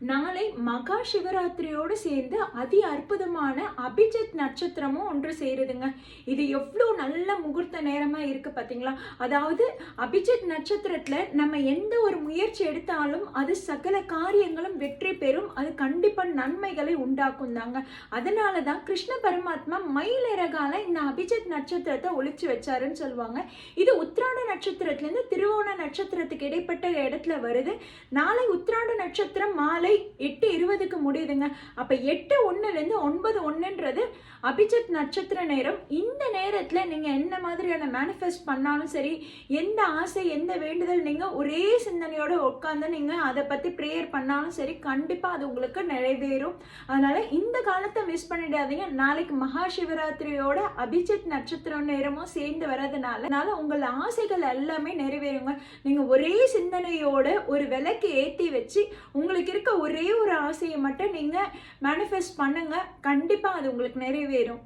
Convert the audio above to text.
நாளை மகா சிவராத்திரியோடு சேர்ந்து அதி அற்புதமான அபிஜித் நட்சத்திரமும் ஒன்று சேருதுங்க. இது எவ்வளோ நல்ல முகூர்த்த நேரமா இருக்கு பார்த்தீங்களா? அதாவது அபிஜித் நட்சத்திரத்துல நம்ம எந்த ஒரு முயற்சி எடுத்தாலும் அது சகல காரியங்களும் வெற்றி பெறும். அது கண்டிப்பா நன்மைகளை உண்டாக்கும் தாங்க. அதனாலதான் கிருஷ்ண பரமாத்மா மயிலிறகால இந்த அபிஜித் நட்சத்திரத்தை ஒளிச்சு வச்சாருன்னு சொல்லுவாங்க. இது உத்திராட நட்சத்திரத்துல இருந்து திருவோண நட்சத்திரத்துக்கு இடைப்பட்ட இடத்துல வருது. நாளை உத்திராட நட்சத்திரம் மாலை 8:20க்கு முடியுதுங்க. அப்ப 8:01 9:01 அபிஜித் நட்சத்திர நேரம். இந்த நேரத்துல நீங்க என்ன மாதிரியான மேனிஃபெஸ்ட் பண்ணாலும் சரி, எந்த ஆசை எந்த வேண்டுதல் நீங்க ஒரே சிந்தனையோட உட்கார்ந்து நீங்க அதை பத்தி பிரேயர் பண்ணாலும் சரி, கண்டிப்பா அது உங்களுக்கு நிறைவேறும். அதனால இந்த காலத்தை மிஸ் பண்ணிடாதீங்க. நாளைக்கு மகா சிவராத்திரியோட அபிஜித் நட்சத்திர நேரமும் சேர்ந்து வர்றதுனால உங்கள் ஆசைகள் எல்லாமே நிறைவேறுங்க. நீங்க ஒரே சிந்தனையோட ஒரு விளக்கு ஏற்றி வச்சு உங்களுக்கு இருக்க ஒரே ஒரு ஆசையை மட்டும் நீங்க மேனிஃபெஸ்ட் பண்ணுங்க. கண்டிப்பா அது உங்களுக்கு நிறைவேறும்.